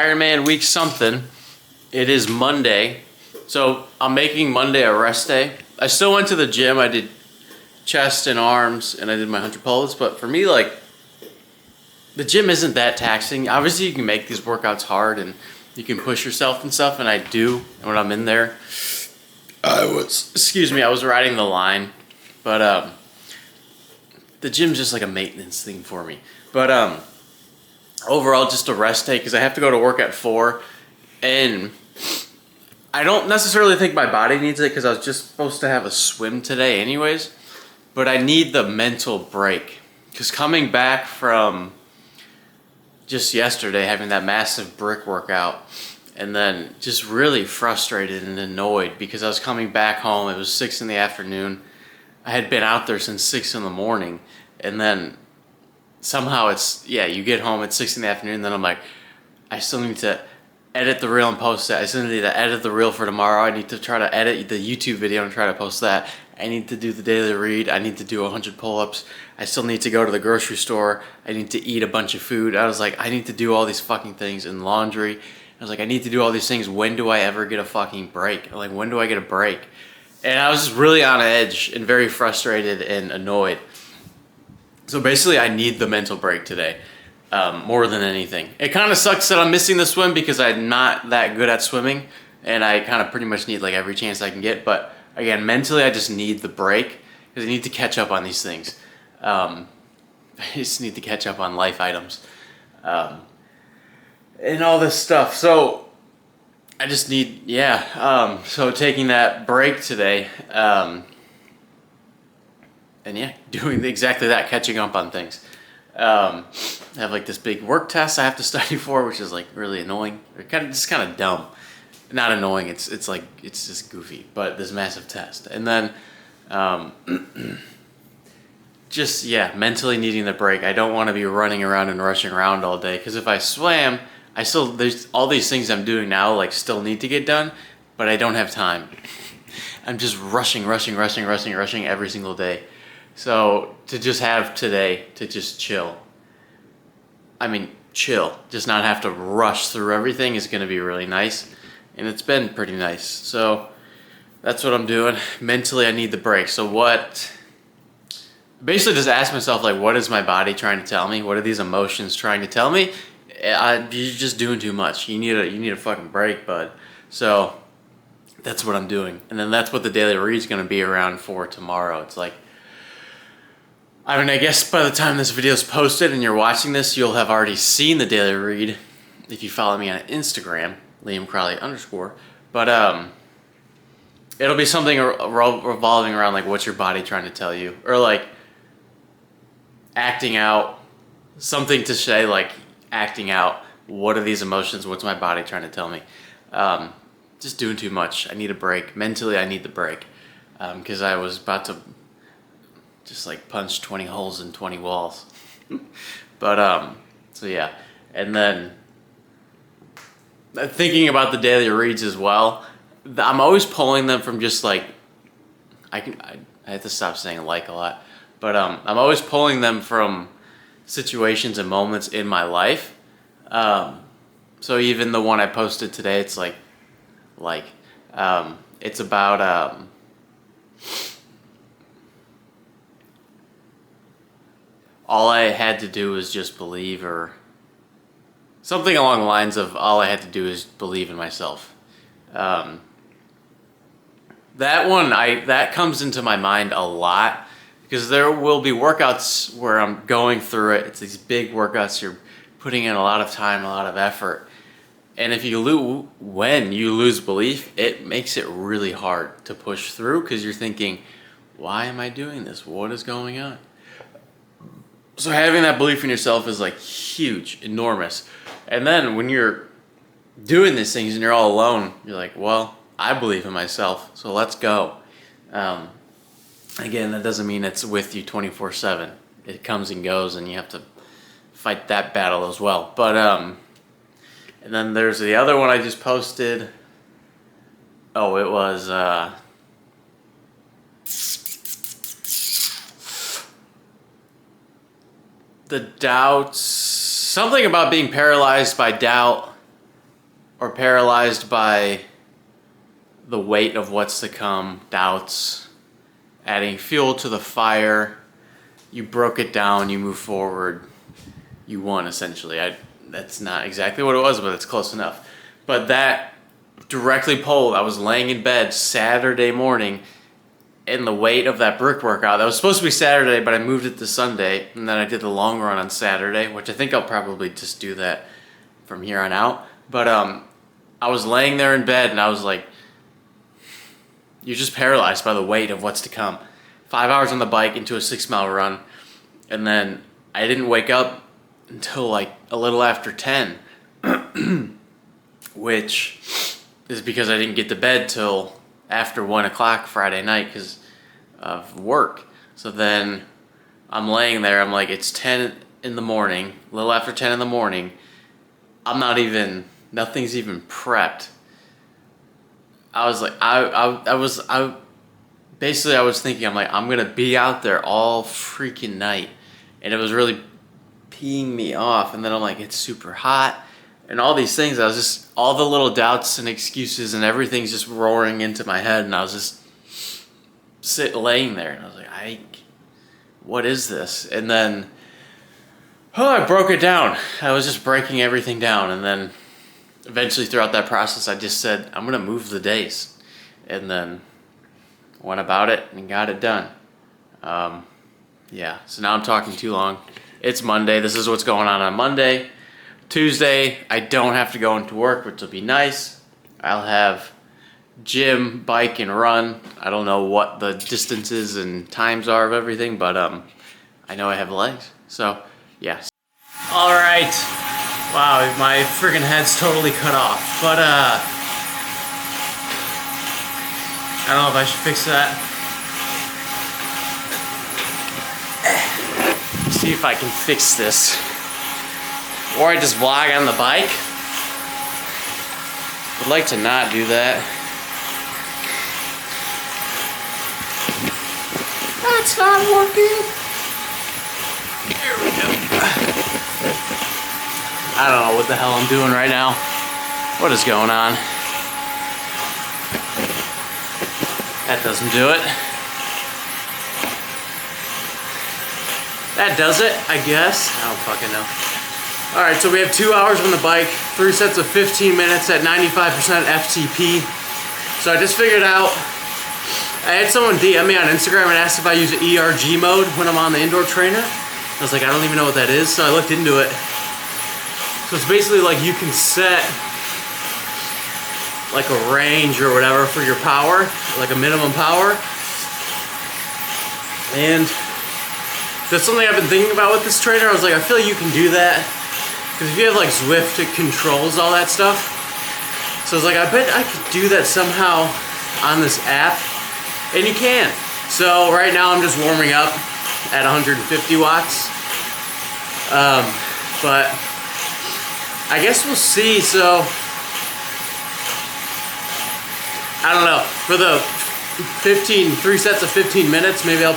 Ironman week something. It is Monday. So I'm making Monday a rest day. I still went to the gym. I did chest and arms and I did my 100 pulls. But for me, like, the gym isn't that taxing. Obviously, you can make these workouts hard and you can push yourself and stuff. And I do when I'm in there. I was riding the line. But the gym's just like a maintenance thing for me. But overall, just a rest day because I have to go to work at 4. And I don't necessarily think my body needs it because I was just supposed to have a swim today anyways. But I need the mental break. Because coming back from just yesterday having that massive brick workout and then just really frustrated and annoyed because I was coming back home. It was 6 in the afternoon. I had been out there since 6 in the morning. And then somehow you get home at 6 in the afternoon. And then I'm like, I still need to edit the reel and post it. I still need to edit the reel for tomorrow. I need to try to edit the YouTube video and try to post that. I need to do the daily read. I need to do 100 pull-ups. I still need to go to the grocery store. I need to eat a bunch of food. I was like, I need to do all these fucking things in laundry. I was like, I need to do all these things. When do I ever get a fucking break? Like, when do I get a break? And I was just really on edge and very frustrated and annoyed. So basically, I need the mental break today. More than anything. It kind of sucks that I'm missing the swim because I'm not that good at swimming and I kind of pretty much need like every chance I can get. But again, mentally, I just need the break because I need to catch up on these things. I just need to catch up on life items and all this stuff. So I just need, so taking that break today and doing exactly that, catching up on things. I have like this big work test I have to study for, which is like really annoying. Or kind of dumb. Not annoying. It's just goofy. But this massive test, and then mentally needing the break. I don't want to be running around and rushing around all day because if I swam, there's all these things I'm doing now like still need to get done, but I don't have time. I'm just rushing every single day. So to just have today to just chill. Just not have to rush through everything is going to be really nice. And it's been pretty nice. So that's what I'm doing. Mentally, I need the break. So basically just ask myself, like, what is my body trying to tell me? What are these emotions trying to tell me? You're just doing too much. You need a fucking break, bud. So that's what I'm doing. And then that's what the daily read is going to be around for tomorrow. It's like, I guess by the time this video is posted and you're watching this, you'll have already seen the daily read if you follow me on Instagram, _LiamCrowley_. But it'll be something revolving around like what's your body trying to tell you, or like acting out something to say, like acting out what are these emotions, what's my body trying to tell me. Just doing too much. I need a break. Mentally, I need the break because I was about to just like punch 20 holes in 20 walls. But so yeah, and then thinking about the daily reads as well, I'm always pulling them from just like I have to stop saying like a lot, but I'm always pulling them from situations and moments in my life. So even the one I posted today, it's it's about all I had to do was just believe, or something along the lines of all I had to do is believe in myself. That one, that comes into my mind a lot because there will be workouts where I'm going through it. It's these big workouts. You're putting in a lot of time, a lot of effort. And when you lose belief, it makes it really hard to push through because you're thinking, why am I doing this? What is going on? So having that belief in yourself is like huge, enormous. And then when you're doing these things and you're all alone, you're like, well, I believe in myself, so let's go. Again, that doesn't mean it's with you 24/7. It comes and goes and you have to fight that battle as well. But and then there's the other one I just posted. Oh, it was the doubts, something about being paralyzed by doubt. or paralyzed by the weight of what's to come, doubts, adding fuel to the fire. You broke it down, you move forward, you won essentially. That's not exactly what it was, but it's close enough. But that directly pulled. I was laying in bed Saturday morning, and the weight of that brick workout, that was supposed to be Saturday, but I moved it to Sunday, and then I did the long run on Saturday, which I think I'll probably just do that from here on out. But I was laying there in bed, and I was like, you're just paralyzed by the weight of what's to come. 5 hours on the bike into a 6-mile run, and then I didn't wake up until like a little after 10, which is because I didn't get to bed till after 1 o'clock Friday night because of work. So then I'm laying there, I'm like, it's 10 in the morning, a little after 10 in the morning. Nothing's even prepped. I was like, I was thinking, I'm like, I'm gonna be out there all freaking night. And it was really peeing me off. And then I'm like, it's super hot. And all these things, all the little doubts and excuses and everything's just roaring into my head. And I was just laying there. And I was like, what is this? And then, I broke it down. I was just breaking everything down. And then eventually throughout that process, I just said, I'm going to move the days. And then went about it and got it done. Yeah, so now I'm talking too long. It's Monday. This is what's going on Monday. Tuesday, I don't have to go into work, which will be nice. I'll have gym, bike, and run. I don't know what the distances and times are of everything, but I know I have legs. So, yes. All right. Wow, my friggin' head's totally cut off. But, I don't know if I should fix that. See if I can fix this. Or I just vlog on the bike. I'd like to not do that. That's not working. There we go. I don't know what the hell I'm doing right now. What is going on? That doesn't do it. That does it, I guess. I don't fucking know. Alright, so we have 2 hours on the bike, 3 sets of 15 minutes at 95% FTP. So I just figured out, I had someone DM me on Instagram and asked if I use ERG mode when I'm on the indoor trainer. I was like, I don't even know what that is, so I looked into it. So it's basically like you can set like a range or whatever for your power, like a minimum power. And that's something I've been thinking about with this trainer. I was like, I feel like you can do that. Because if you have like Zwift, it controls all that stuff. So I was like, I bet I could do that somehow on this app. And you can. So right now I'm just warming up at 150 watts. But I guess we'll see. So I don't know. For the 3 sets of 15 minutes, maybe I'll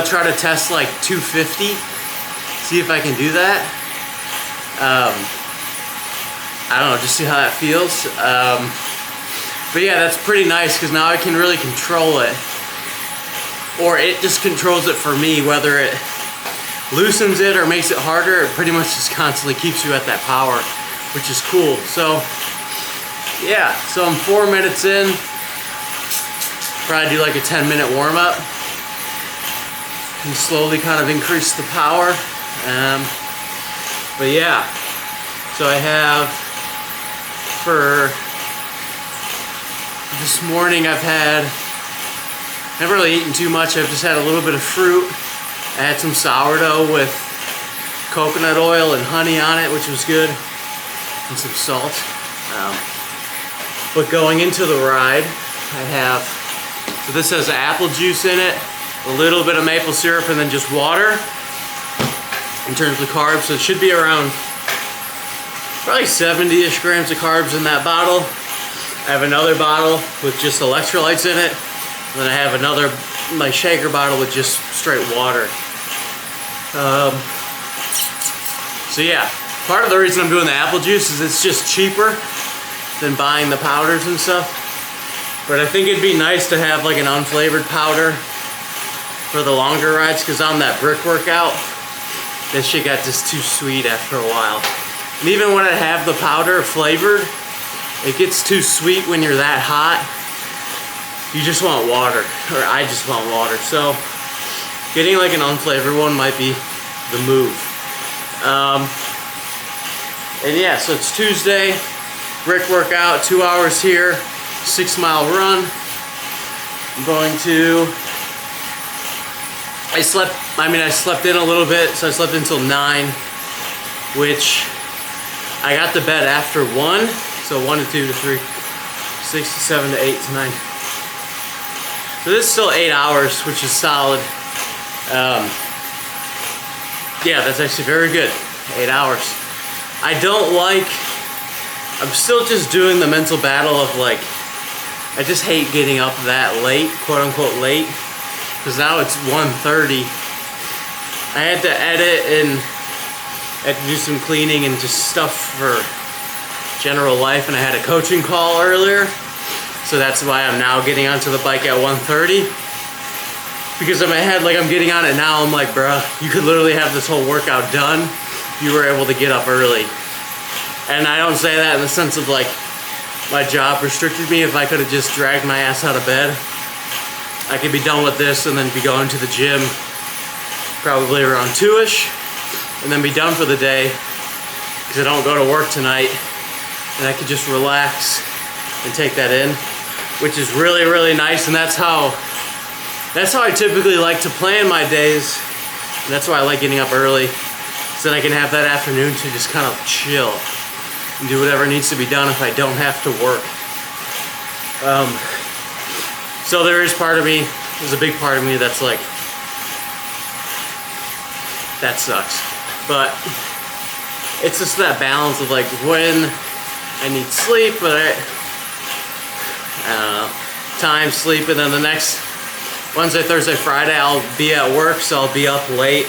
try to test like 250, see if I can do that. I don't know, just see how that feels. But yeah, that's pretty nice because now I can really control it. Or it just controls it for me, whether it loosens it or makes it harder. It pretty much just constantly keeps you at that power, which is cool. So yeah, so I'm 4 minutes in. Probably do like a 10-minute warm-up. And slowly kind of increase the power. But yeah, so I have, for this morning I haven't really eaten too much. I've just had a little bit of fruit. I had some sourdough with coconut oil and honey on it, which was good, and some salt. But going into the ride, I have, so this has apple juice in it, a little bit of maple syrup, and then just water in terms of carbs. So it should be around probably 70-ish grams of carbs in that bottle. I have another bottle with just electrolytes in it. And then I have my shaker bottle with just straight water. So yeah, part of the reason I'm doing the apple juice is it's just cheaper than buying the powders and stuff. But I think it'd be nice to have like an unflavored powder for the longer rides, because on that brick workout, that shit got just too sweet after a while. And even when I have the powder flavored, it gets too sweet when you're that hot. You just want water, or I just want water. So getting like an unflavored one might be the move. And yeah, so it's Tuesday, brick workout, 2 hours here, 6 mile run. I'm going to, I slept in a little bit, so I slept until 9, which I got to bed after 1, so 1 to 2 to 3, 6 to 7 to 8 to 9. So this is still 8 hours, which is solid. Yeah, that's actually very good, 8 hours. I'm still just doing the mental battle of like, I just hate getting up that late, quote unquote late, because now it's 1:30. I had to edit and I had to do some cleaning and just stuff for general life, and I had a coaching call earlier, so that's why I'm now getting onto the bike at 1:30. Because in my head, like I'm getting on it now, I'm like, bruh, you could literally have this whole workout done if you were able to get up early. And I don't say that in the sense of like, my job restricted me. If I could have just dragged my ass out of bed, I could be done with this and then be going to the gym probably around 2-ish, and then be done for the day, because I don't go to work tonight, and I could just relax and take that in, which is really, really nice. And that's how I typically like to plan my days. And that's why I like getting up early, so then I can have that afternoon to just kind of chill and do whatever needs to be done if I don't have to work. So there's a big part of me that's like, that sucks. But it's just that balance of like when I need sleep, but I don't know, time, sleep, and then the next Wednesday, Thursday, Friday, I'll be at work, so I'll be up late,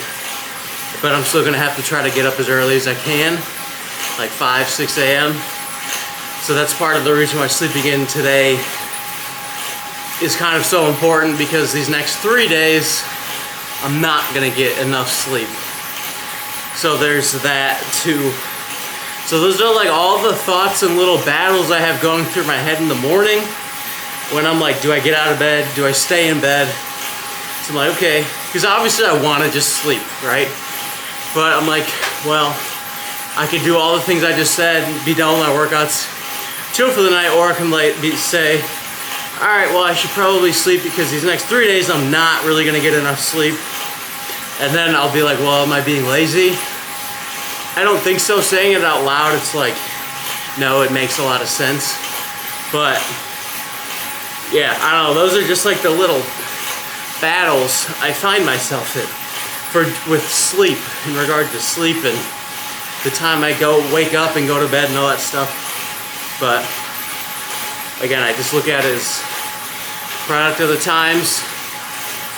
but I'm still gonna have to try to get up as early as I can, like 5, 6 a.m. So that's part of the reason why sleeping in today is kind of so important, because these next 3 days, I'm not gonna get enough sleep. So there's that too. So those are like all the thoughts and little battles I have going through my head in the morning, when I'm like, do I get out of bed? Do I stay in bed? So I'm like, okay, because obviously I want to just sleep, right? But I'm like, well, I could do all the things I just said, be done with my workouts, chill for the night, or I can like say, all right, well, I should probably sleep, because these next 3 days I'm not really gonna get enough sleep. And then I'll be like, well, am I being lazy? I don't think so. Saying it out loud, it's like, no, it makes a lot of sense. But yeah, I don't know, those are just like the little battles I find myself in with sleep, in regard to sleep and the time I wake up and go to bed and all that stuff. But again, I just look at it as product of the times.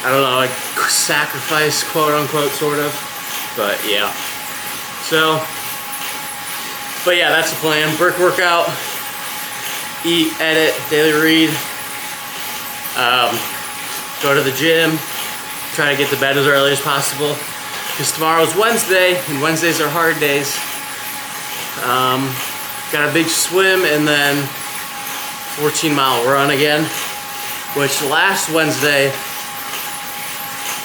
I don't know, like sacrifice, quote unquote, sort of. But yeah. So, but yeah, that's the plan. Brick workout, eat, edit, daily read, go to the gym, try to get to bed as early as possible, because tomorrow's Wednesday, and Wednesdays are hard days. Got a big swim and then 14-mile run again, which last Wednesday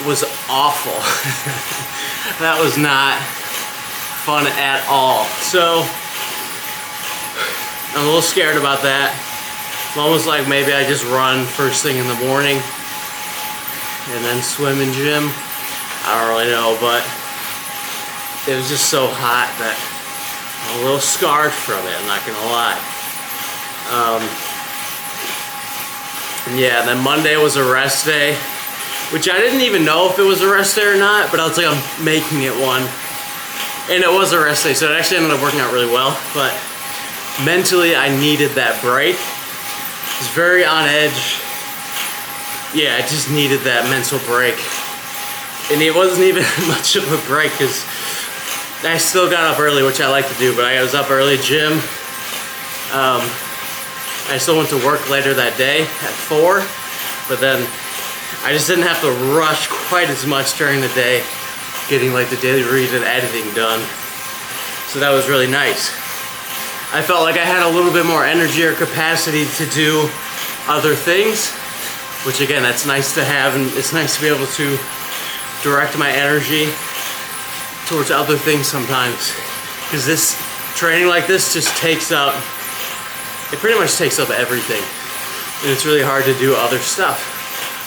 was awful. That was not fun at all. So I'm a little scared about that. It's almost like maybe I just run first thing in the morning and then swim in gym. I don't really know, but it was just so hot that I'm a little scarred from it, I'm not gonna lie. And yeah, then Monday was a rest day, which I didn't even know if it was a rest day or not, but I was like, I'm making it one. And it was a rest day, so it actually ended up working out really well, but mentally I needed that break. I was very on edge. Yeah, I just needed that mental break. And it wasn't even much of a break, because I still got up early, which I like to do, but I was up early, gym. I still went to work later that day at 4, but then I just didn't have to rush quite as much during the day, getting like the daily read and editing done. So that was really nice. I felt like I had a little bit more energy or capacity to do other things, which again, that's nice to have, and it's nice to be able to direct my energy towards other things sometimes. Because this training like this just takes up, it pretty much takes up everything. And it's really hard to do other stuff.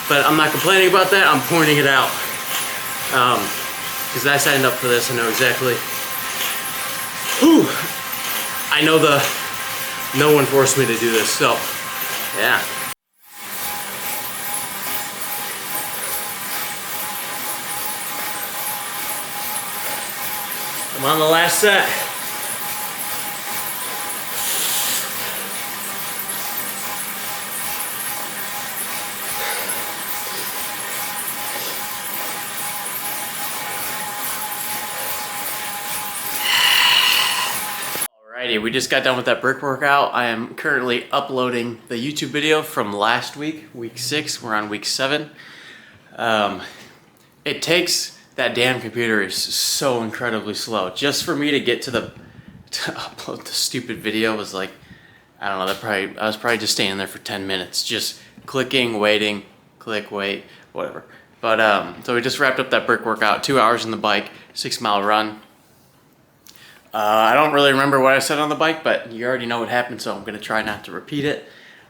But I'm not complaining about that, I'm pointing it out. Because I signed up for this, I know exactly. Whew! I know no one forced me to do this, so yeah. I'm on the last set. Alrighty, we just got done with that brick workout. I am currently uploading the YouTube video from last week, week 6. We're on week 7. It takes, that damn computer is so incredibly slow. Just for me to get to upload the stupid video was like, I don't know, I was probably just standing there for 10 minutes, just clicking, waiting, click, wait, whatever. But so we just wrapped up that brick workout, 2 hours on the bike, 6-mile run. I don't really remember what I said on the bike, but you already know what happened, so I'm gonna try not to repeat it.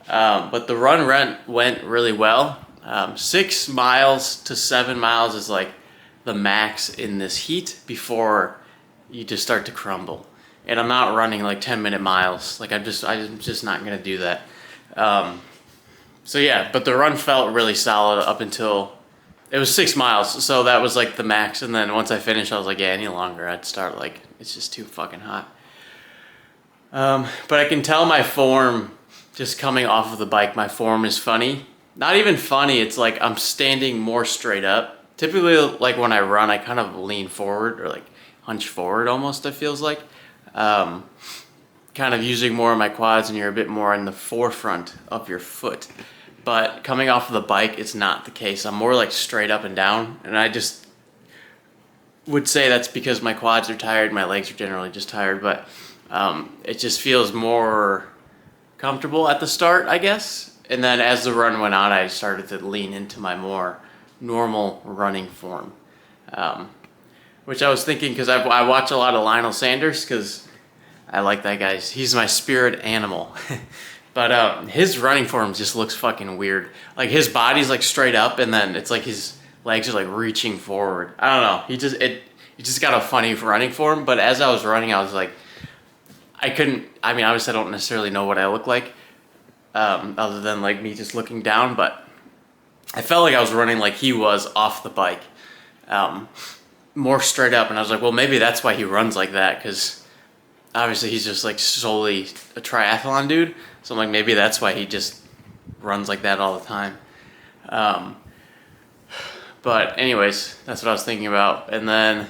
But the run went really well. 6 miles to 7 miles is like the max in this heat before you just start to crumble. And I'm not running like 10-minute miles. Like I'm just not gonna do that. So yeah, but the run felt really solid up until, it was 6 miles, so that was like the max. And then once I finished, I was like, yeah, any longer, I'd start like, it's just too fucking hot. But I can tell my form, just coming off of the bike, my form is funny. Not even funny, it's like I'm standing more straight up. Typically, like when I run, I kind of lean forward or like hunch forward almost, it feels like. Kind of using more of my quads, and you're a bit more in the forefront of your foot. But coming off of the bike, it's not the case. I'm more like straight up and down, and I just would say that's because my quads are tired, my legs are generally just tired, but it just feels more comfortable at the start, I guess. And then as the run went on, I started to lean into my more normal running form. Which I was thinking, because I watch a lot of Lionel Sanders, because I like that guy. He's my spirit animal. But his running form just looks fucking weird. Like his body's like straight up, and then it's like his legs are like reaching forward. I don't know. He just got a funny running form. But as I was running, I was like, I mean, obviously I don't necessarily know what I look like, other than like me just looking down. But I felt like I was running like he was off the bike, more straight up. And I was like, well, maybe that's why he runs like that, because obviously he's just like solely a triathlon dude. So I'm like, maybe that's why he just runs like that all the time. But anyways, that's what I was thinking about. And then,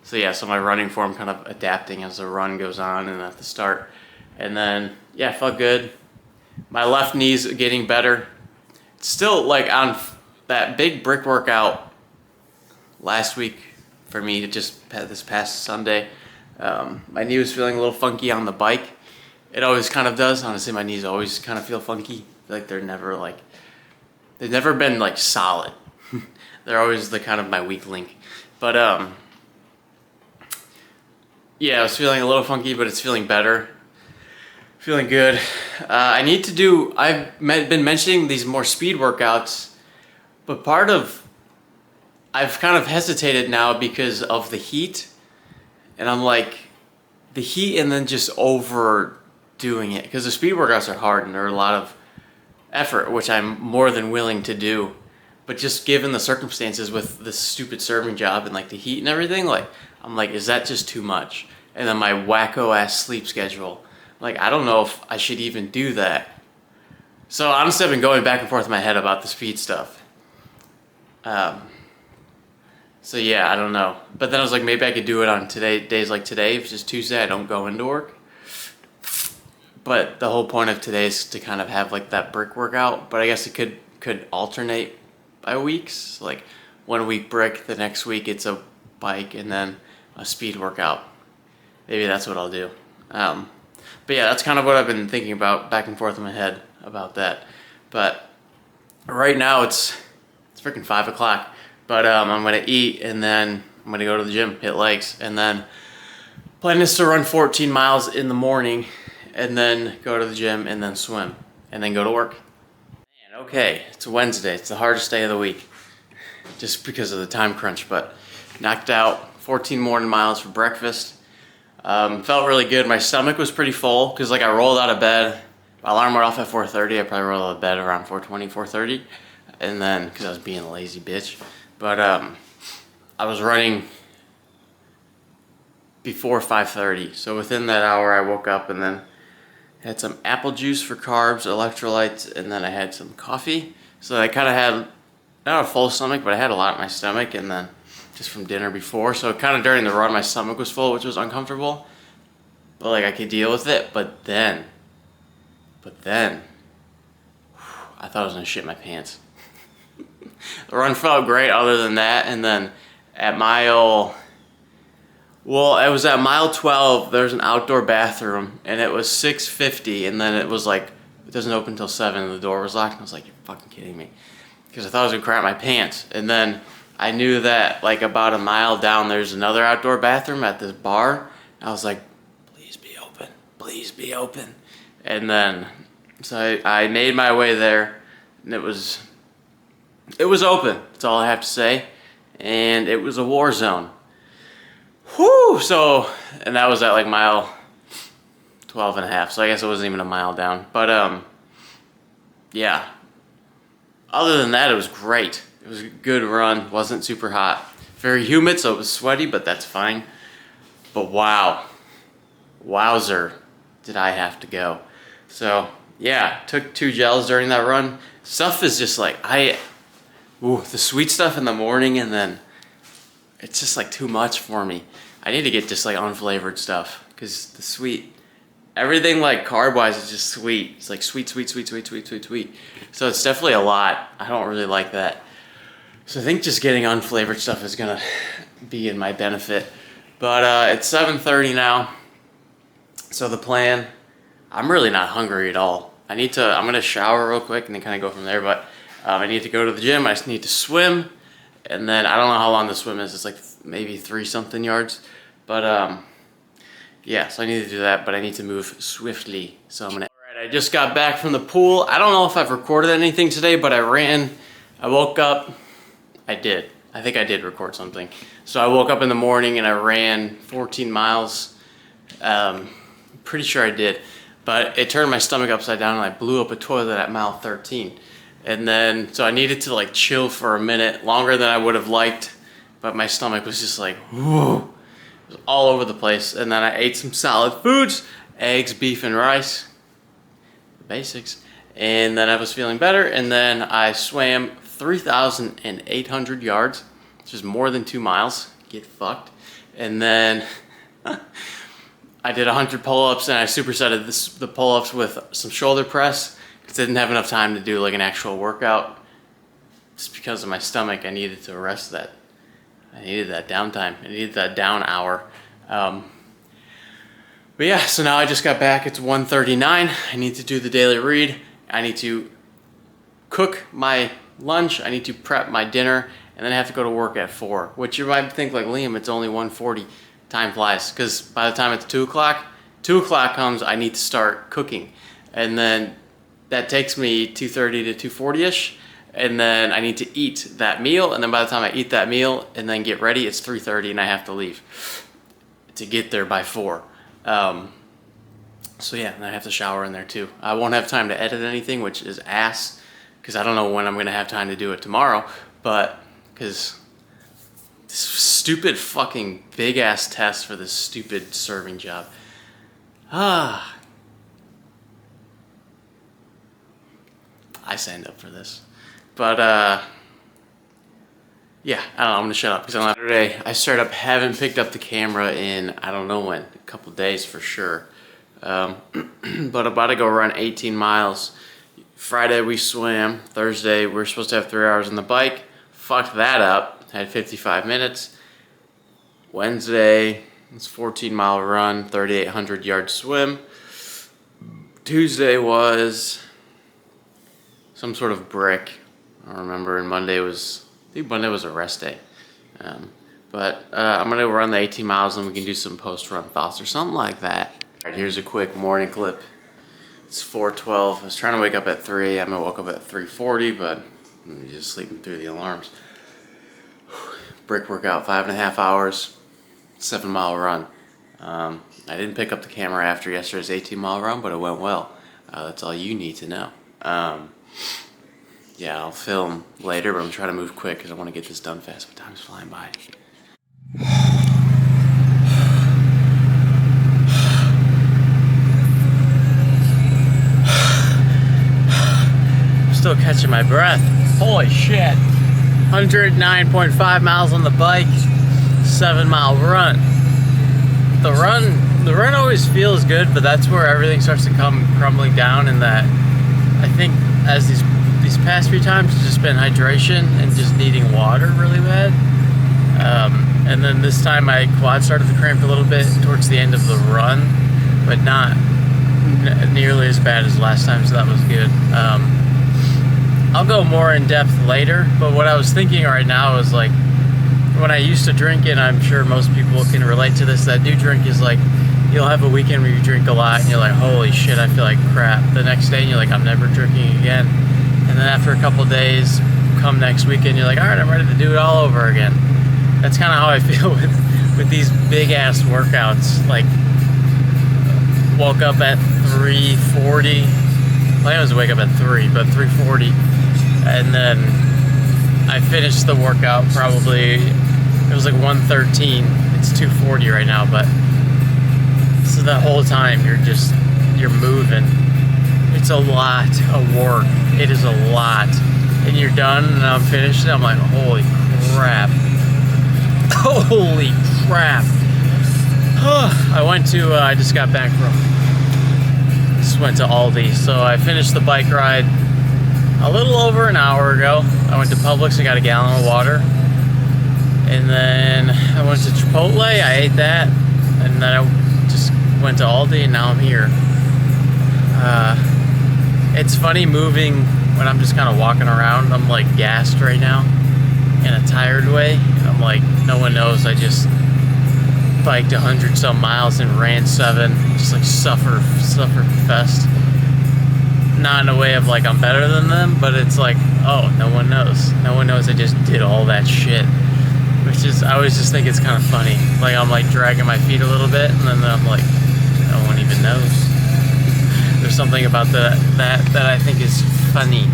so yeah, so my running form kind of adapting as the run goes on and at the start. And then, yeah, it felt good. My left knee's getting better. It's still like on that big brick workout last week for me, just this past Sunday. My knee was feeling a little funky on the bike. It always kind of does. Honestly, my knees always kind of feel funky. I feel like they've never been like solid. They're always the kind of my weak link. But yeah, I was feeling a little funky, but it's feeling better. Feeling good. I've been mentioning these more speed workouts, but I've kind of hesitated now because of the heat. And I'm like, the heat and then just overdoing it. Because the speed workouts are hard and they're a lot of effort, which I'm more than willing to do. But just given the circumstances with this stupid serving job and like the heat and everything, like I'm like, is that just too much? And then my wacko ass sleep schedule. Like, I don't know if I should even do that. So honestly, I've been going back and forth in my head about the speed stuff. So yeah, I don't know. But then I was like, maybe I could do it on days like today. If it's just Tuesday, I don't go into work. But the whole point of today is to kind of have like that brick workout. But I guess it could alternate by weeks. Like 1 week brick, the next week it's a bike, and then a speed workout. Maybe that's what I'll do. But yeah, that's kind of what I've been thinking about, back and forth in my head about that. But right now it's freaking 5 o'clock. But I'm gonna eat, and then I'm gonna go to the gym, hit legs, and then plan is to run 14 miles in the morning, and then go to the gym, and then swim, and then go to work. And okay, it's Wednesday. It's the hardest day of the week, just because of the time crunch. But knocked out 14 morning miles for breakfast. Felt really good. My stomach was pretty full because like I rolled out of bed. My alarm went off at 4:30. I probably rolled out of bed around 4:20, 4:30, and then because I was being a lazy bitch. But I was running before 5:30. So within that hour, I woke up and then had some apple juice for carbs, electrolytes, and then I had some coffee. So I kind of had not a full stomach, but I had a lot in my stomach, and then just from dinner before. So kind of during the run, my stomach was full, which was uncomfortable. But like I could deal with it. But then, I thought I was gonna shit my pants. The run felt great other than that, and then at mile, well, it was at mile 12, there's an outdoor bathroom, and it was 6:50, and then it was like, it doesn't open until 7, and the door was locked, and I was like, you're fucking kidding me. Because I thought I was gonna crap my pants, and then I knew that like about a mile down, there's another outdoor bathroom at this bar, and I was like, please be open, please be open. And then, so I made my way there, and it was open, that's all I have to say. And it was a war zone. Whew! So, and that was at like mile 12 and a half, so I guess it wasn't even a mile down. But, yeah. Other than that, it was great. It was a good run, wasn't super hot. Very humid, so it was sweaty, but that's fine. But wow. Wowzer, did I have to go. So, yeah, took 2 gels during that run. Stuff is just like, the sweet stuff in the morning, and then it's just like too much for me. I need to get just like unflavored stuff, because the sweet, everything like carb wise is just sweet. It's like sweet. So it's definitely a lot. I don't really like that. So I think just getting unflavored stuff is gonna be in my benefit. But it's 7:30 now. So the plan, I'm really not hungry at all. I'm gonna shower real quick and then kind of go from there. But I need to go to the gym. I just need to swim. And then I don't know how long the swim is. It's like maybe 3-something yards. But yeah, so I need to do that, but I need to move swiftly. So I'm gonna. All right, I just got back from the pool. I don't know if I've recorded anything today, but I woke up. I did. I think I did record something. So I woke up in the morning and I ran 14 miles. Pretty sure I did. But it turned my stomach upside down and I blew up a toilet at mile 13. And then, so I needed to like chill for a minute, longer than I would have liked, but my stomach was just like, whoo, it was all over the place. And then I ate some solid foods, eggs, beef, and rice, the basics. And then I was feeling better, and then I swam 3,800 yards, which is more than 2 miles. Get fucked. And then I did 100 pull-ups, and I supersetted the pull-ups with some shoulder press, because I didn't have enough time to do like an actual workout. Just because of my stomach, I needed to rest that. I needed that downtime. I needed that down hour. But yeah, so now I just got back. It's 1:39. I need to do the daily read. I need to cook my lunch. I need to prep my dinner, and then I have to go to work at 4. Which you might think like, Liam, it's only 1:40. Time flies, because by the time it's 2 o'clock, 2 o'clock comes, I need to start cooking, and then that takes me 2:30 to 2:40ish, and then I need to eat that meal, and then by the time I eat that meal and then get ready, it's 3:30 and I have to leave to get there by 4. So yeah, and I have to shower in there too. I won't have time to edit anything, which is ass, because I don't know when I'm gonna have time to do it tomorrow, but because this stupid fucking big ass test for this stupid serving job. I signed up for this. But Yeah, I don't know, I'm gonna shut up because Saturday I straight up haven't picked up the camera in I don't know when, a couple days for sure. But about to go run 18 miles. Friday we swam. Thursday we're supposed to have 3 hours on the bike. Fucked that up. Had 55 minutes. Wednesday it's 14-mile run, 3,800 yard swim. Tuesday was some sort of brick. I don't remember. And Monday was, I think Monday was a rest day. But I'm gonna run the 18 miles and we can do some post-run thoughts or something like that. All right, here's a quick morning clip. It's 4:12. I was trying to wake up at 3. I woke up at 3:40, but I'm just sleeping through the alarms. Brick workout, 5.5 hours, 7-mile run. I didn't pick up the camera after yesterday's 18-mile run, but it went well. That's all you need to know. Yeah, I'll film later, but I'm trying to move quick because I want to get this done fast, but time's flying by. I'm still catching my breath. Holy shit. 109.5 miles on the bike, 7-mile run. The run always feels good, but that's where everything starts to come crumbling down, and that I think as these past few times it's just been hydration and just needing water really bad. And then this time my quad started to cramp a little bit towards the end of the run, but not nearly as bad as last time, so that was good. I'll go more in depth later, but what I was thinking right now is like when I used to drink, and I'm sure most people can relate to this that do drink, is like you'll have a weekend where you drink a lot and you're like, holy shit, I feel like crap. The next day and you're like, I'm never drinking again. And then after a couple days, come next weekend, you're like, all right, I'm ready to do it all over again. That's kind of how I feel with these big ass workouts. Like, woke up at 3:40. Plan was to wake up at 3, but 3:40. And then I finished the workout probably, it was like 1:13. It's 2:40 right now, but so the whole time you're moving. It's a lot of work. It is a lot. And you're done and I'm finished and I'm like, holy crap. Holy crap. I just got back just went to Aldi. So I finished the bike ride a little over an hour ago. I went to Publix and got a gallon of water. And then I went to Chipotle, I ate that. And then I just went to Aldi and now I'm here. It's funny moving when I'm just kind of walking around. I'm like gassed right now in a tired way. I'm like, no one knows I just biked 100 some miles and ran 7. Just like suffer fest. Not in a way of like I'm better than them, but it's like, oh, no one knows. No one knows I just did all that shit. Which is, I always just think it's kind of funny. Like I'm like dragging my feet a little bit and then I'm like, no one even knows. There's something about that I think is funny.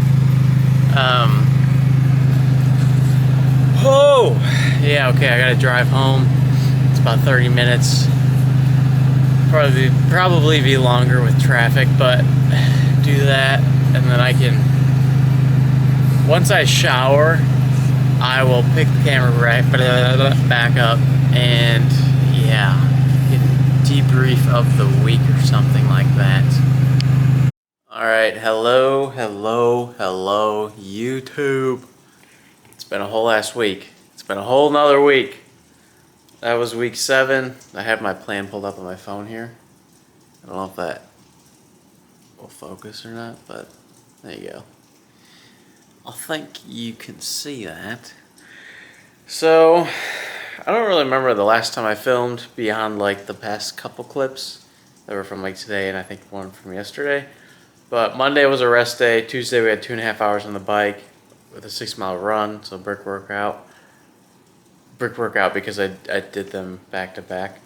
Oh, yeah, okay, I gotta drive home. It's about 30 minutes. Probably be longer with traffic, but do that, and then I can, once I shower, I will pick the camera back up, and yeah, debrief of the week or something like that. Alright, hello, YouTube. It's been a whole ass week. It's been a whole nother week. That was week 7. I have my plan pulled up on my phone here. I don't know if that will focus or not, but there you go. I think you can see that. So, I don't really remember the last time I filmed beyond like the past couple clips that were from like today and I think one from yesterday. But Monday was a rest day. Tuesday we had 2.5 hours on the bike with a 6-mile run, so brick workout. Brick workout because I did them back to back.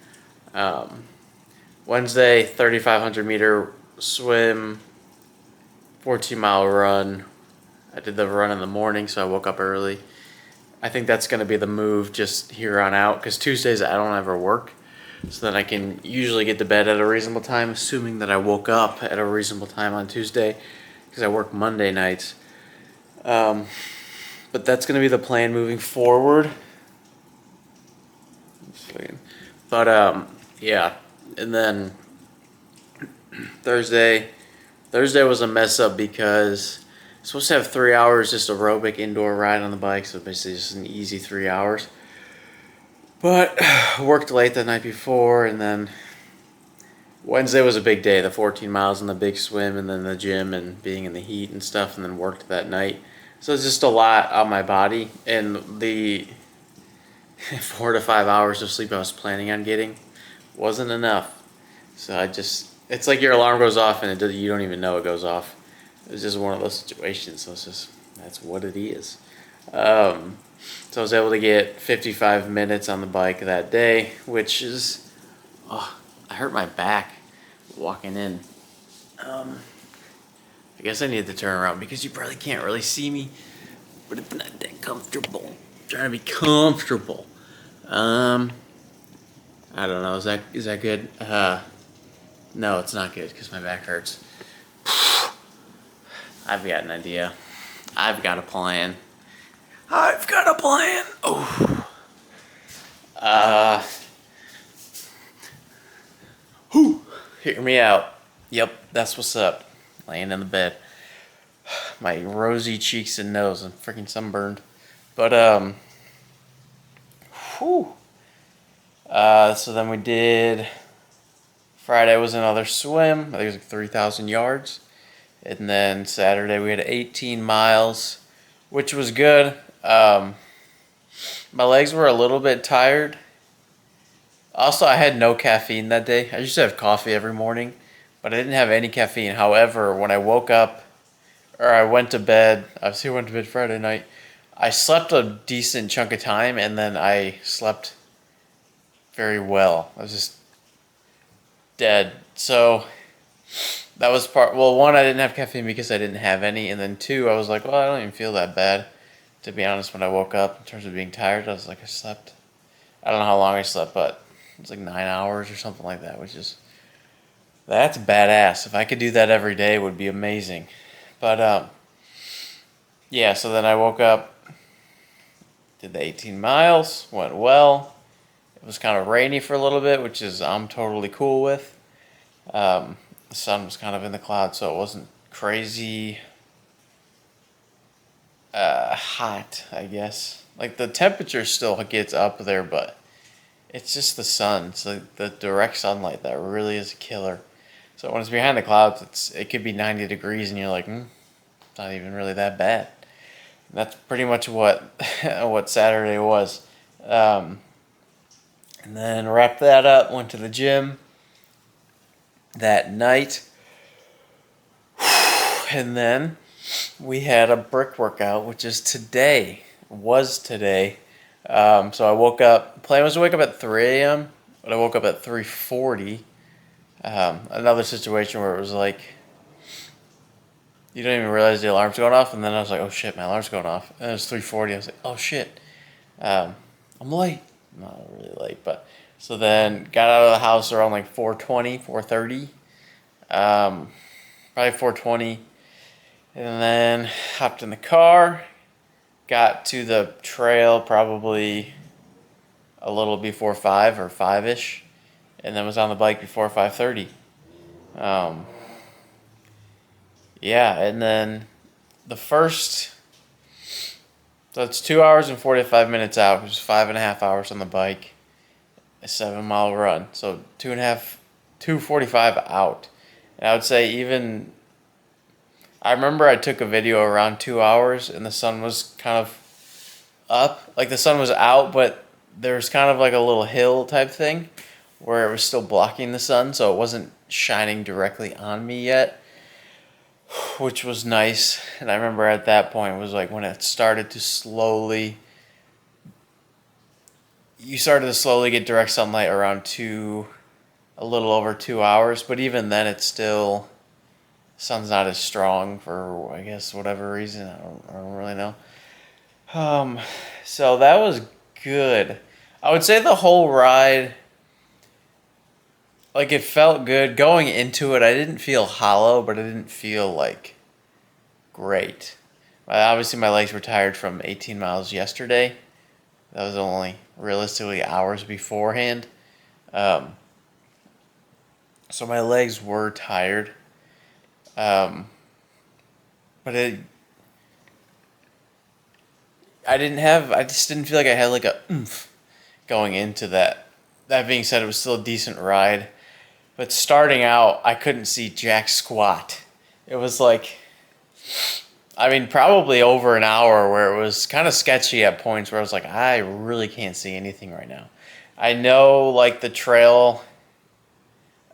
Wednesday, 3,500 meter swim, 14-mile run. I did the run in the morning, so I woke up early. I think that's going to be the move just here on out, because Tuesdays I don't ever work. So then I can usually get to bed at a reasonable time, assuming that I woke up at a reasonable time on Tuesday, because I work Monday nights. But that's going to be the plan moving forward. But yeah, and then Thursday was a mess up because I'm supposed to have 3 hours just aerobic indoor ride on the bike, so basically just an easy 3 hours. But worked late the night before, and then Wednesday was a big day, the 14 miles and the big swim, and then the gym and being in the heat and stuff, and then worked that night. So it's just a lot on my body, and the 4 to 5 hours of sleep I was planning on getting wasn't enough. So it's like your alarm goes off and you don't even know it goes off. It's just one of those situations. So that's what it is. So I was able to get 55 minutes on the bike that day, which is, I hurt my back walking in. I guess I need to turn around because you probably can't really see me, but it's not that comfortable. I'm trying to be comfortable. I don't know. Is that good? No, it's not good because my back hurts. I've got an idea. I've got a plan. Oh. Hear me out. Yep, that's what's up. Laying in the bed. My rosy cheeks and nose. I'm freaking sunburned. But, so then we did, Friday was another swim. I think it was like 3,000 yards. And then Saturday we had 18 miles, which was good. My legs were a little bit tired. Also, I had no caffeine that day. I used to have coffee every morning, but I didn't have any caffeine. However, when I woke up, or I went to bed, obviously I went to bed Friday night, I slept a decent chunk of time, and then I slept very well. I was just dead. So that was one, I didn't have caffeine because I didn't have any, and then two, I was like, well, I don't even feel that bad. To be honest, when I woke up, in terms of being tired, I was like, I don't know how long I slept, but it was like 9 hours or something like that, that's badass. If I could do that every day, it would be amazing. But, yeah, so then I woke up, did the 18 miles, went well. It was kind of rainy for a little bit, which I'm totally cool with. The sun was kind of in the clouds, so it wasn't crazy hot, I guess. Like, the temperature still gets up there, but it's just the sun. It's like the direct sunlight that really is a killer. So when it's behind the clouds, it could be 90 degrees, and you're like, it's not even really that bad. And that's pretty much what what Saturday was. And then wrapped that up, went to the gym that night. And then we had a brick workout, which is today. So I woke up, plan was to wake up at 3 a.m., but I woke up at 3:40. Another situation where it was like, you don't even realize the alarm's going off, and then I was like, oh shit, my alarm's going off. And it was 3:40, I was like, oh shit, I'm late. Not really late, but, so then got out of the house around like 4:30, probably 4:20, and then hopped in the car, got to the trail probably a little before 5 or 5-ish, and then was on the bike before 5:30. Yeah, and then so it's 2 hours and 45 minutes out, which is 5.5 hours on the bike, a 7-mile run. So 2:45 out. And I would say I remember I took a video around 2 hours, and the sun was kind of up. Like, the sun was out, but there was kind of like a little hill type thing where it was still blocking the sun, so it wasn't shining directly on me yet, which was nice. And I remember at that point, it was like when it started to slowly get direct sunlight around a little over 2 hours, but even then it's still, sun's not as strong for, I guess, whatever reason. I don't really know. So that was good. I would say the whole ride, like, it felt good. Going into it, I didn't feel hollow, but I didn't feel, like, great. Obviously, my legs were tired from 18 miles yesterday. That was only realistically hours beforehand. Um, so my legs were tired. Um, but I just didn't feel like I had like a oomph going into that. That being said, it was still a decent ride. But starting out, I couldn't see jack squat. It was like, I mean, probably over an hour where it was kind of sketchy at points where I was like, I really can't see anything right now. I know like the trail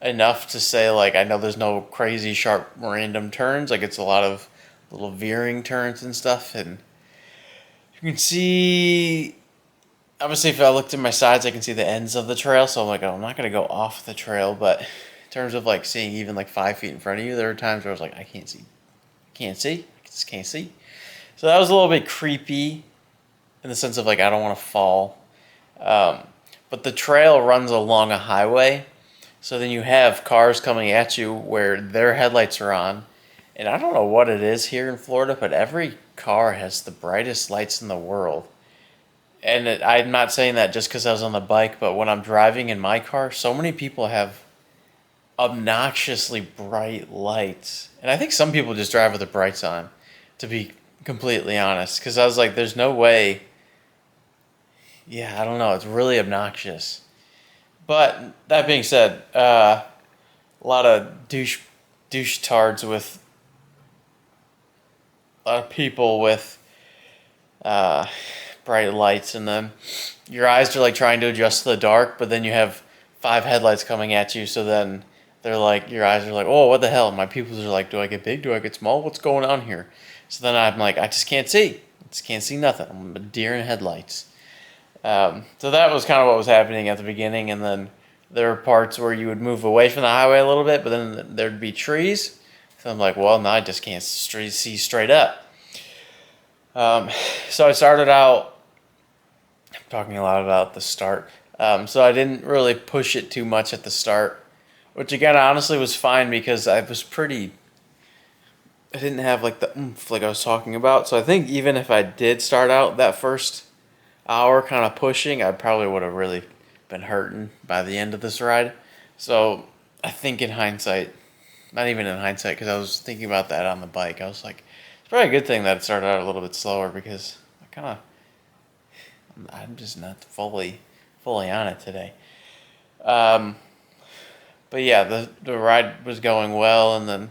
enough to say like I know there's no crazy sharp random turns. Like it's a lot of little veering turns and stuff, and you can see. Obviously, if I looked at my sides, I can see the ends of the trail. So I'm like, oh, I'm not gonna go off the trail, but in terms of like seeing even like 5 feet in front of you, there were times where I was like, I can't see, I just can't see. So that was a little bit creepy in the sense of like I don't want to fall. Um, but the trail runs along a highway, so then you have cars coming at you where their headlights are on. And I don't know what it is here in Florida, but every car has the brightest lights in the world. And I'm not saying that just because I was on the bike, but when I'm driving in my car, so many people have obnoxiously bright lights. And I think some people just drive with the brights on, to be completely honest. Because I was like, there's no way. Yeah, I don't know. It's really obnoxious. But that being said, a lot of douche tards with a lot of people with uh, bright lights in them. Your eyes are like trying to adjust to the dark, but then you have 5 headlights coming at you. So then they're like, your eyes are like, oh, what the hell? My pupils are like, do I get big? Do I get small? What's going on here? So then I'm like, I just can't see. I just can't see nothing. I'm a deer in headlights. So that was kind of what was happening at the beginning, and then there were parts where you would move away from the highway a little bit, but then there'd be trees. So I'm like, well, now I just can't see straight up. So I started out talking a lot about the start. So I didn't really push it too much at the start, which again, honestly was fine because I didn't have like the oomph like I was talking about. So I think even if I did start out that first hour kind of pushing, I probably would have really been hurting by the end of this ride. So I think in hindsight, not even in hindsight, because I was thinking about that on the bike, I was like, it's probably a good thing that it started out a little bit slower because I'm just not fully on it today. Um, but yeah, the ride was going well, and then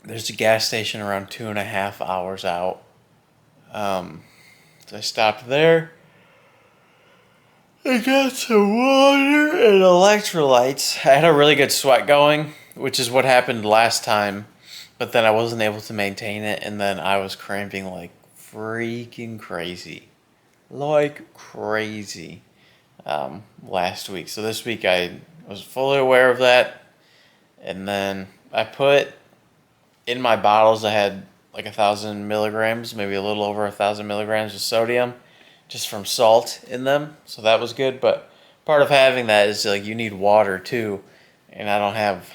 there's a gas station around 2.5 hours out. So I stopped there. I got some water and electrolytes. I had a really good sweat going, which is what happened last time, but then I wasn't able to maintain it, and then I was cramping like freaking crazy. Like crazy last week. So this week I was fully aware of that, and then I put in my bottles, I had like 1,000 milligrams, maybe a little over 1,000 milligrams of sodium just from salt in them. So that was good. But part of having that is like you need water too. And I don't have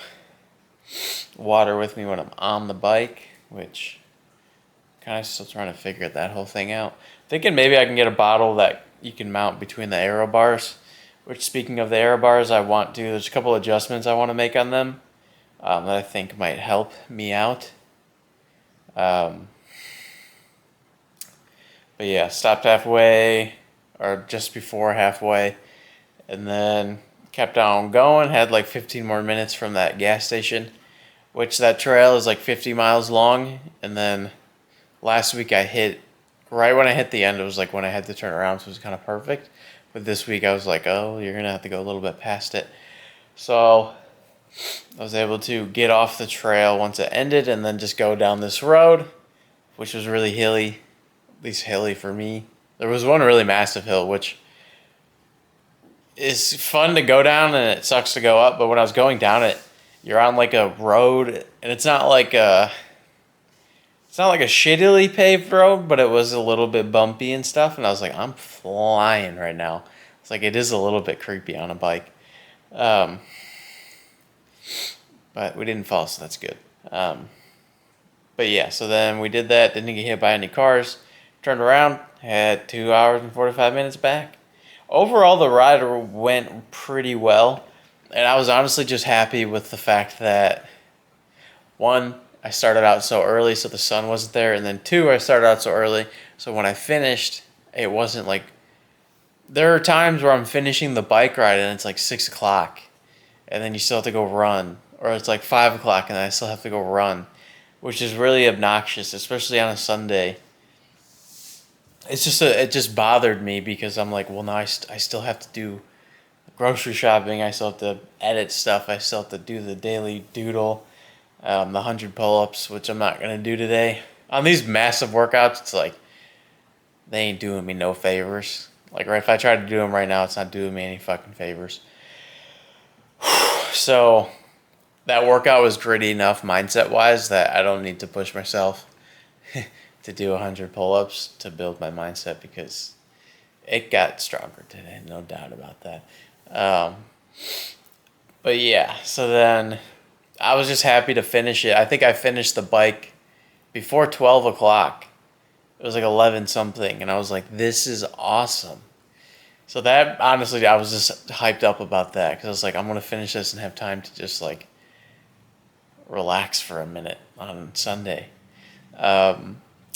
water with me when I'm on the bike, which kind of still trying to figure that whole thing out. Thinking maybe I can get a bottle that you can mount between the aero bars. Which, speaking of the aero bars, there's a couple adjustments I want to make on them that I think might help me out. But yeah, stopped halfway, or just before halfway, and then kept on going. Had like 15 more minutes from that gas station, which that trail is like 50 miles long. And then last week right when I hit the end, it was like when I had to turn around, so it was kind of perfect. But this week I was like, oh, you're going to have to go a little bit past it. So I was able to get off the trail once it ended and then just go down this road, which was really hilly, at least hilly for me. There was one really massive hill, which is fun to go down and it sucks to go up. But when I was going down it, you're on like a road, and it's not like a shittily paved road, but it was a little bit bumpy and stuff. And I was like, I'm flying right now. It's like it is a little bit creepy on a bike. But we didn't fall, so that's good. But yeah, so then we did that. Didn't get hit by any cars. Turned around, had 2 hours and 45 minutes back. Overall, the ride went pretty well, and I was honestly just happy with the fact that one, I started out so early, so the sun wasn't there, and then two, I started out so early, so when I finished, it wasn't like. There are times where I'm finishing the bike ride and it's like 6 o'clock, and then you still have to go run, or it's like 5 o'clock and I still have to go run, which is really obnoxious, especially on a Sunday. It just bothered me because I'm like, well, now I still have to do grocery shopping. I still have to edit stuff. I still have to do the daily doodle, the 100 pull-ups, which I'm not gonna do today. On these massive workouts, it's like they ain't doing me no favors. Like, right, if I try to do them right now, it's not doing me any fucking favors. So that workout was gritty enough mindset-wise that I don't need to push myself to do 100 pull-ups to build my mindset, because it got stronger today, no doubt about that. But yeah, so then I was just happy to finish it. I think I finished the bike before 12 o'clock. It was like 11 something, and I was like, this is awesome. So that, honestly, I was just hyped up about that, because I was like, I'm going to finish this and have time to just like relax for a minute on Sunday.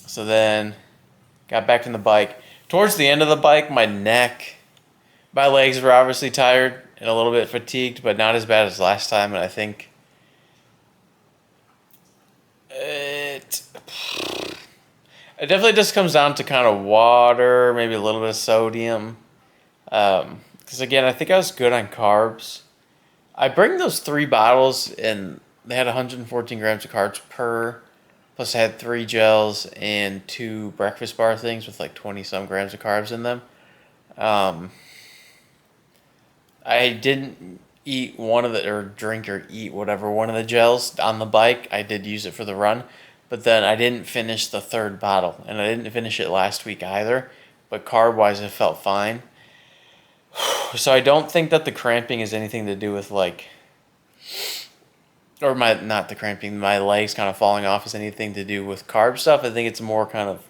So then got back on the bike. Towards the end of the bike, my legs were obviously tired and a little bit fatigued, but not as bad as last time. And I think it definitely just comes down to kind of water, maybe a little bit of sodium. Because again, I think I was good on carbs. I bring those 3 bottles, and they had 114 grams of carbs per. Plus, I had 3 gels and 2 breakfast bar things with like 20 some grams of carbs in them. I didn't eat one of the, or drink or eat whatever, one of the gels on the bike. I did use it for the run, but then I didn't finish the 3rd bottle, and I didn't finish it last week either. But carb wise, it felt fine. So I don't think that the cramping is anything to do with like, or not the cramping, my legs kind of falling off is anything to do with carb stuff. I think it's more kind of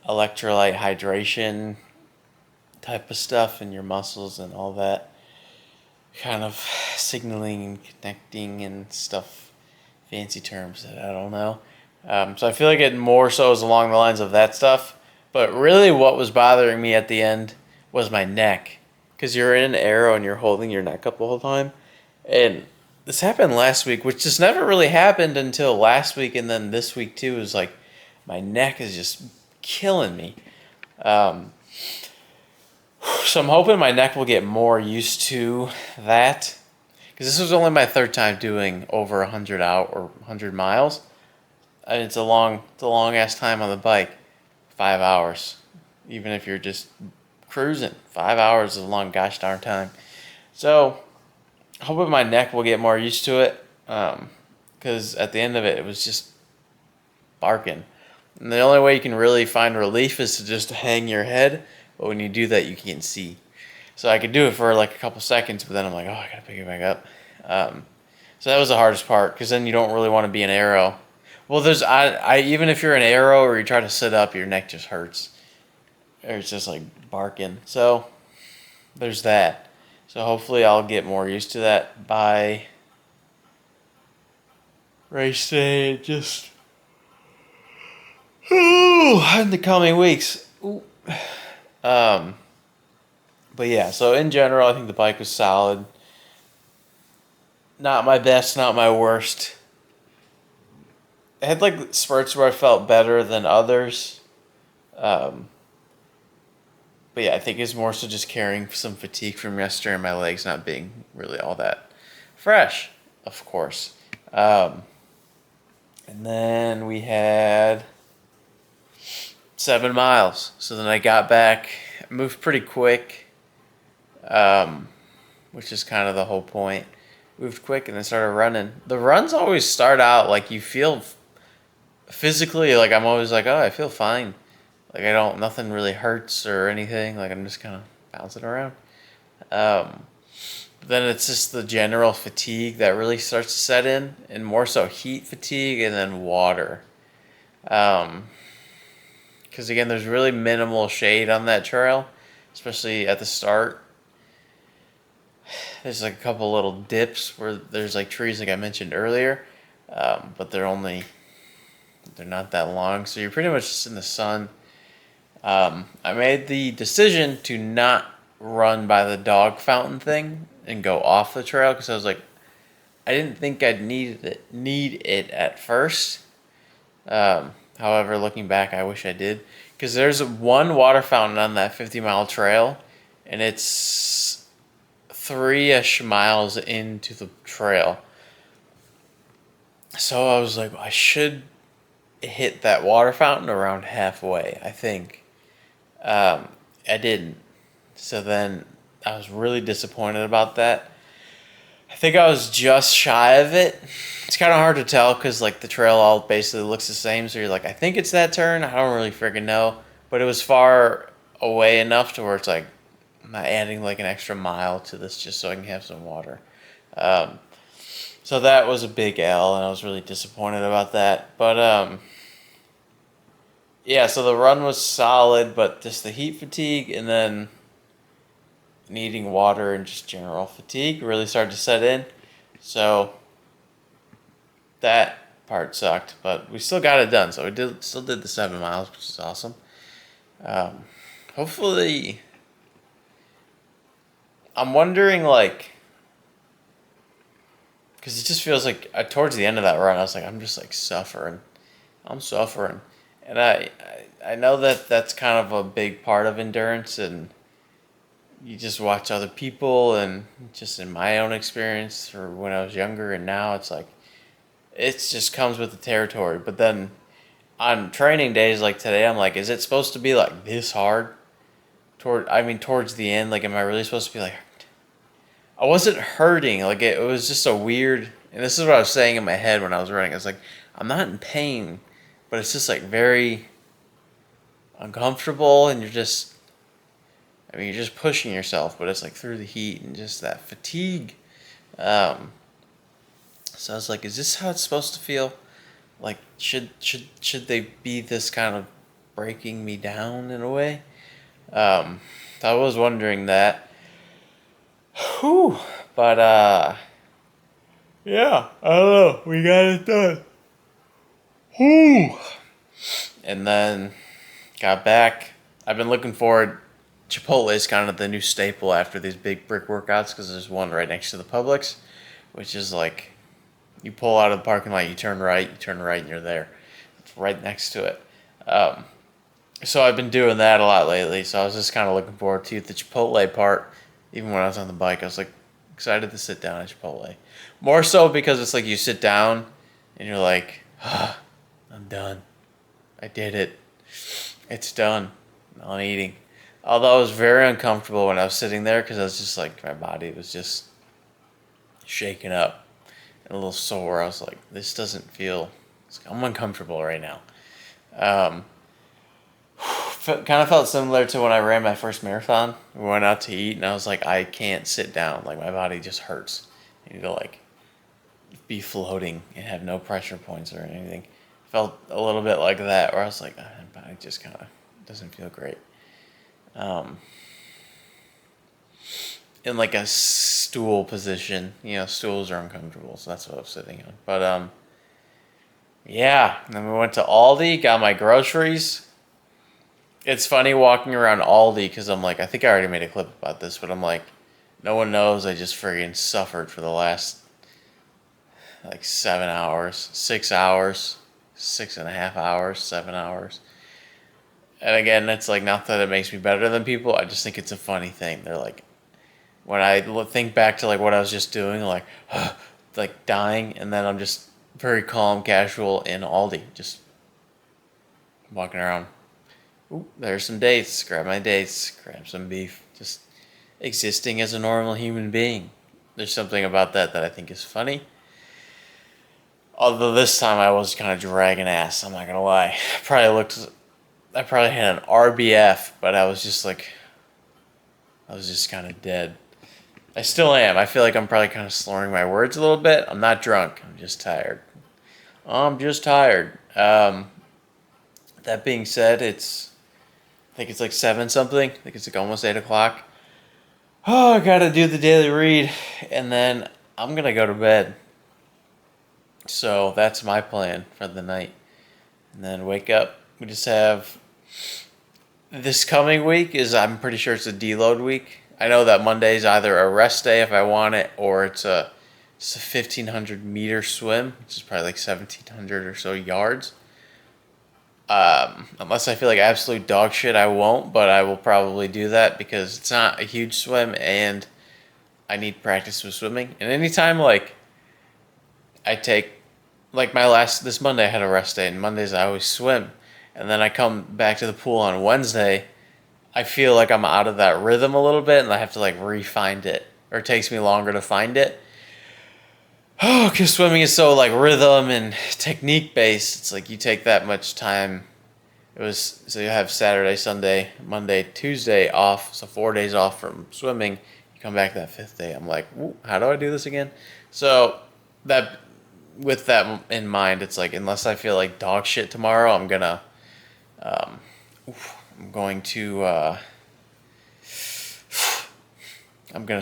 electrolyte hydration type of stuff in your muscles and all that kind of signaling and connecting and stuff, fancy terms that I don't know. So I feel like it more so is along the lines of that stuff. But really what was bothering me at the end was my neck, because you're in an arrow and you're holding your neck up the whole time. And this happened last week, which just never really happened until last week, and then this week too. Is like my neck is just killing me. So I'm hoping my neck will get more used to that, because this was only my 3rd time doing over 100 out or 100 miles. And it's a long ass time on the bike, 5 hours. Even if you're just cruising, 5 hours is a long gosh darn time. So hoping my neck will get more used to it, because at the end of it, it was just barking. And the only way you can really find relief is to just hang your head, but when you do that, you can't see. So I could do it for like a couple seconds, but then I'm like, oh, I gotta pick it back up. So that was the hardest part, because then you don't really want to be an arrow. Well, even if you're an arrow or you try to sit up, your neck just hurts. Or it's just like barking. So there's that. So hopefully I'll get more used to that by race day, just in the coming weeks. But yeah, so in general, I think the bike was solid. Not my best, not my worst. I had like spurts where I felt better than others. But yeah, I think it's more so just carrying some fatigue from yesterday and my legs not being really all that fresh, of course. And then we had 7 miles. So then I got back, moved pretty quick, which is kind of the whole point. Moved quick and then started running. The runs always start out like you feel physically, like I'm always like, oh, I feel fine. Like nothing really hurts or anything. Like I'm just kind of bouncing around. Then it's just the general fatigue that really starts to set in, and more so heat fatigue and then water. Because again, there's really minimal shade on that trail, especially at the start. There's like a couple little dips where there's like trees like I mentioned earlier, but they're not that long, so you're pretty much just in the sun. I made the decision to not run by the dog fountain thing and go off the trail because I was like, I didn't think I'd need it at first. However, looking back, I wish I did because there's one water fountain on that 50-mile trail, and it's 3-ish miles into the trail. So I was like, I should hit that water fountain around halfway, I think. I didn't. So then I was really disappointed about that. I think I was just shy of it. It's kind of hard to tell because like the trail all basically looks the same. So you're like, I think it's that turn. I don't really freaking know. But it was far away enough to where it's like, I'm not adding like an extra mile to this just so I can have some water. So that was a big L, and I was really disappointed about that. But yeah, so the run was solid, but just the heat fatigue and then needing water and just general fatigue really started to set in. So that part sucked, but we still got it done. So we still did the 7 miles, which is awesome. Hopefully, I'm wondering like, because it just feels like towards the end of that run, I was like, I'm just like suffering. I'm suffering, and I know that that's kind of a big part of endurance, and you just watch other people, and just in my own experience, or when I was younger, and now it's like, it just comes with the territory. But then on training days like today, I'm like, is it supposed to be like this hard? Towards the end, like, am I really supposed to be like? I wasn't hurting, like it was just a weird. And this is what I was saying in my head when I was running. I was like, I'm not in pain, but it's just like very uncomfortable, and you're just pushing yourself, but it's like through the heat and just that fatigue. So I was like, is this how it's supposed to feel? Like, should they be this kind of breaking me down in a way? I was wondering that. Whew. But, yeah, I don't know. We got it done. Whew. And then got back. I've been looking forward. Chipotle is kind of the new staple after these big brick workouts because there's one right next to the Publix, which is like, you pull out of the parking lot, you turn right, and you're there. It's right next to it. So I've been doing that a lot lately. So I was just kind of looking forward to the Chipotle part. Even when I was on the bike, I was like excited to sit down at Chipotle. More so because it's like you sit down and you're like, I'm done. I did it. It's done. Now I'm eating. Although I was very uncomfortable when I was sitting there because I was just like, my body was just shaking up and a little sore. I was like, this doesn't feel, I'm uncomfortable right now. Kind of felt similar to when I ran my first marathon. We went out to eat, and I was like, I can't sit down. Like, my body just hurts. I need to, like, be floating and have no pressure points or anything. Felt a little bit like that, where I was like, my body just kind of doesn't feel great. In, like, a stool position. You know, stools are uncomfortable, so that's what I was sitting on. But, yeah. And then we went to Aldi, got my groceries. It's funny walking around Aldi because I'm like, I think I already made a clip about this, but I'm like, no one knows I just friggin' suffered for the last like 7 hours, 6 hours, 6.5 hours, 7 hours. And again, it's like, not that it makes me better than people. I just think it's a funny thing. They're like, when I think back to like what I was just doing, like, like dying, and then I'm just very calm, casual in Aldi, just walking around. Ooh, there's some dates. Grab my dates. Grab some beef. Just existing as a normal human being. There's something about that I think is funny. Although this time I was kind of dragging ass. I'm not gonna lie. I probably had an RBF, but I was just kind of dead. I still am. I feel like I'm probably kind of slurring my words a little bit. I'm not drunk. I'm just tired. I'm just tired. That being said, I think it's like 7 something. I think it's like almost 8 o'clock. Oh, I gotta do the daily read, and then I'm gonna go to bed. So that's my plan for the night. And then wake up. We just have this coming week I'm pretty sure it's a deload week. I know that Monday's either a rest day if I want it, or it's a 1,500 meter swim, which is probably like 1,700 or so yards. Unless I feel like absolute dog shit, I won't, but I will probably do that because it's not a huge swim and I need practice with swimming. And anytime like I take, like this Monday I had a rest day, and Mondays I always swim. And then I come back to the pool on Wednesday, I feel like I'm out of that rhythm a little bit and I have to like re-find it, or it takes me longer to find it. Oh, because swimming is so like rhythm and technique based. It's like you take that much time. So you have Saturday, Sunday, Monday, Tuesday off. So 4 days off from swimming. You come back that 5th day. I'm like, how do I do this again? So with that in mind, it's like unless I feel like dog shit tomorrow, I'm gonna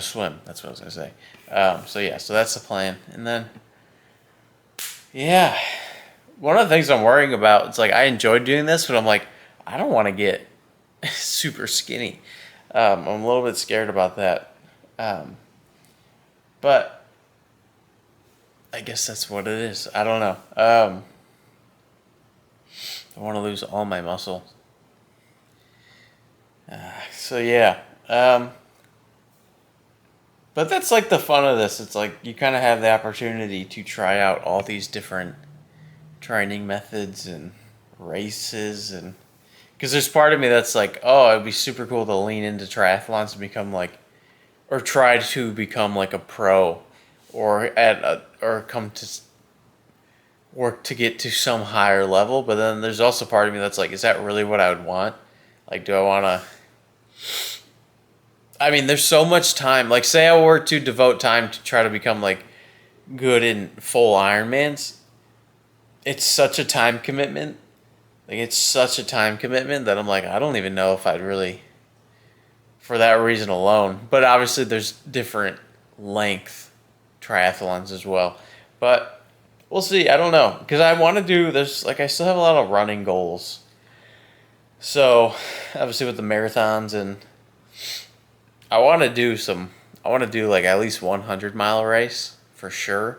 swim. That's what I was gonna say. So that's the plan. And then, yeah, one of the things I'm worrying about, it's like I enjoy doing this, but I'm like, I don't want to get super skinny. I'm a little bit scared about that. But I guess that's what it is. I don't know. I want to lose all my muscle. So yeah. But that's like the fun of this. It's like you kind of have the opportunity to try out all these different training methods and races, and because there's part of me that's like, oh, it'd be super cool to lean into triathlons and become like, or try to become like a pro, or come to work to get to some higher level. But then there's also part of me that's like, is that really what I would want? Like, do I want to? I mean, there's so much time. Like, say I were to devote time to try to become like good in full Ironmans. It's such a time commitment. Like, it's such a time commitment that I'm like, I don't even know if I'd really, for that reason alone. But obviously, there's different length triathlons as well. But we'll see. I don't know, because I want to do this. Like, I still have a lot of running goals. So, obviously, with the marathons, and I want to do like at least 100-mile race for sure.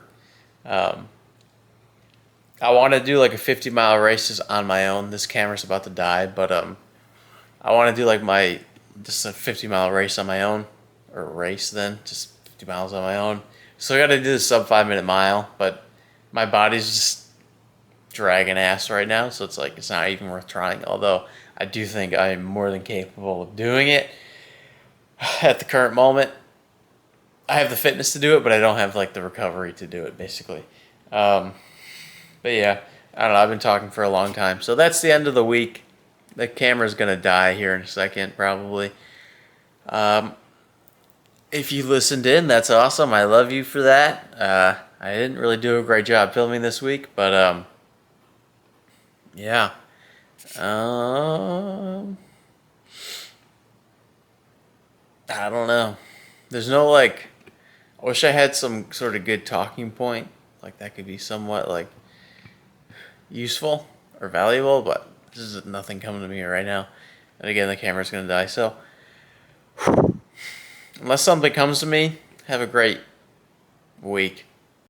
I want to do like a 50-mile race just on my own. This camera's about to die, but I want to do like just a 50-mile race on my own, or race then, just 50 miles on my own. So I got to do the sub 5-minute mile, but my body's just dragging ass right now, so it's like it's not even worth trying. Although I do think I'm more than capable of doing it at the current moment. I have the fitness to do it, but I don't have like the recovery to do it, basically. But yeah, I don't know. I've been talking for a long time. So that's the end of the week. The camera's going to die here in a second, probably. If you listened in, that's awesome. I love you for that. I didn't really do a great job filming this week, but yeah. I don't know. There's no like, I wish I had some sort of good talking point. Like that could be somewhat like useful or valuable, but there's nothing coming to me right now. And again, the camera's going to die. So unless something comes to me, have a great week.